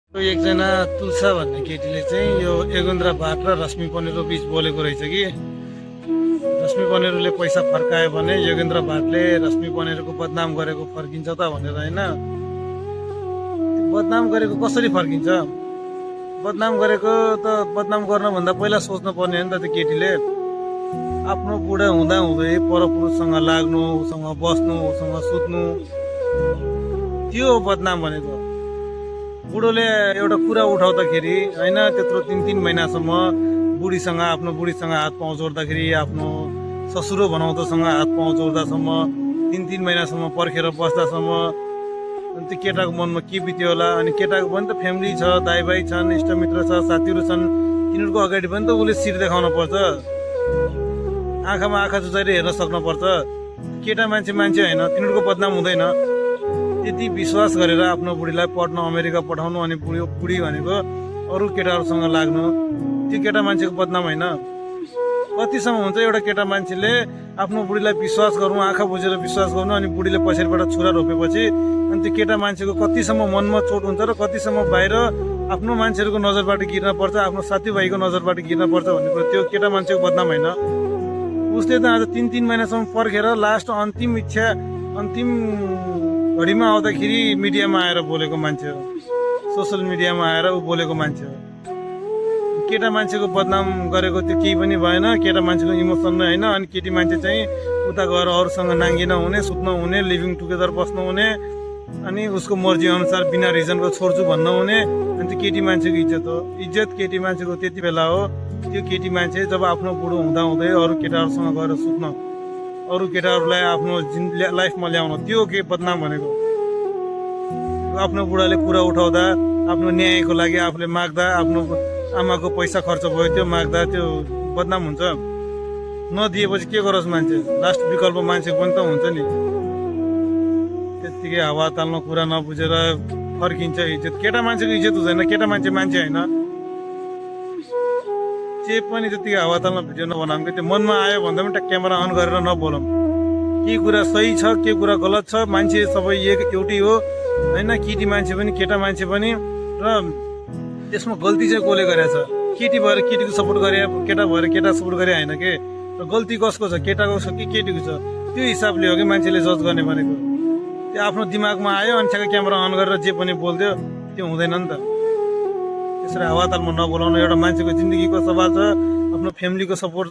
एकजना तुलसा भन्ने केटीले चाहिँ यो योगेन्द्र भाट र रश्मि पनेरो बीच बोलेको रहेछ कि रश्मि पनेरोले पैसा फर्कायो भने योगेन्द्र भाटले रश्मि पनेरोको बदनाम गरेको फर्किन्छ त भनेर होइन। बदनाम गरेको कसरी फर्किन्छ? बदनाम गरेको त बदनाम गर्नुभन्दा पहिला सोच्नु पर्ने हो नि त त्यो केटीले। आफ्नो बुढा हुँदा हुँदै परपुरुषसँग लाग्नु, उसँग बस्नु, उसँग सुत्नु, त्यो हो बदनाम भनेको। बुढोले एउटा कुरा उठाउँदाखेरि होइन, त्यत्रो 3-3 महिनासम्म आफ्नो बुढीसँग हात पाउँ जोड्दाखेरि, आफ्नो ससुरो भनाउँदोसँग हात पाउँ जोड्दासम्म, 3-3 महिनासम्म पर्खेर बस्दासम्म त्यो केटाको मनमा के बित्यो होला। अनि केटाको पनि त फ्यामिली छ, दाइ भाइ छन्, इष्टमित्र छ, साथीहरू छन्, तिनीहरूको अगाडि पनि त उसले शिर देखाउन पर्छ, आँखामा आँखा जुझाएर हेर्न सक्नु पर्छ। केटा मान्छे होइन, तिनीहरूको बदनाम हुँदैन। त्यति विश्वास गरेर आफ्नो बुढीलाई पढ्न अमेरिका पठाउनु अनि बुढी भनेको अरू केटाहरूसँग लाग्नु, त्यो केटा मान्छेको बदनाम होइन। कतिसम्म हुन्छ एउटा केटा मान्छेले आफ्नो बुढीलाई विश्वास गर्नु, आँखा बुझेर विश्वास गर्नु, अनि बुढीले पछाडिबाट छुरा रोपेपछि अनि त्यो केटा मान्छेको कतिसम्म मनमा चोट हुन्छ र कतिसम्म बाहिर आफ्नो मान्छेहरूको नजरबाट गिर्न पर्छ, आफ्नो साथीभाइको नजरबाट गिर्न पर्छ भन्ने कुरो त्यो केटा मान्छेको बदनाम होइन। उसले त आज 3-3 महिनासम्म पर्खेर लास्ट अन्तिम इच्छा अन्तिम घडीमा आउँदाखेरि मिडियामा आएर बोलेको मान्छे हो, सोसियल मिडियामा आएर ऊ बोलेको मान्छे हो। केटा मान्छेको बदनाम गरेको त्यो केही पनि भएन, केटा मान्छेको इमोसन नै होइन। अनि केटी मान्छे चाहिँ उता गएर अरूसँग नाङ्गिन हुने, सुत्न हुने, लिभिङ टुगेदर बस्नु हुने, अनि उसको मर्जी अनुसार बिना रिजनको छोड्छु भन्न हुने, अनि त्यो केटी मान्छेको इज्जत हो। इज्जत केटी मान्छेको त्यति बेला हो, त्यो केटी मान्छे जब आफ्नो बुढो हुँदा हुँदै अरू केटाहरूसँग गएर सुत्न, अरू केटाहरूलाई आफ्नो लाइफमा ल्याउन, त्यो के बदनाम भनेको। आफ्नो बुढाले कुरा उठाउँदा, आफ्नो न्यायको लागि आफूले माग्दा, आफ्नो आमाको पैसा खर्च भयो त्यो माग्दा त्यो बदनाम हुन्छ। नदिएपछि के गरोस् मान्छे, लास्ट विकल्प मान्छेको पनि त हुन्छ नि। त्यत्तिकै हावा ताल्न कुरा नबुझेर फर्किन्छ इज्जत। केटा मान्छेको इज्जत हुँदैन, केटा मान्छे होइन। जे पनि त्यत्तिकै हावा ताल्न भिडियो नबनाऊँ कि त्यो मनमा आयो भन्दा पनि क्यामेरा अन गरेर नबोलौँ। के कुरा सही छ, के कुरा गलत छ, मान्छे सबै एउटै हो होइन। केटी मान्छे पनि केटा मान्छे पनि, र त्यसमा गल्ती चाहिँ कसले गरेछ? केटी भएर केटीको सपोर्ट गरे, केटा भएर केटा सपोर्ट गरे होइन के। र गल्ती कसको छ, केटाको छ कि केटीको छ? त्यो हिसाबले हो कि मान्छेले जज गर्ने भनेको। त्यो आफ्नो दिमागमा आयो अनि ठ्याक्कै क्यामेरा अन गरेर जे पनि बोलिदियो, त्यो हुँदैन नि त। त्यसरी हावातालमा नबोलाउनु। एउटा मान्छेको जिन्दगीको सवाल छ, आफ्नो फ्यामिलीको सपोर्ट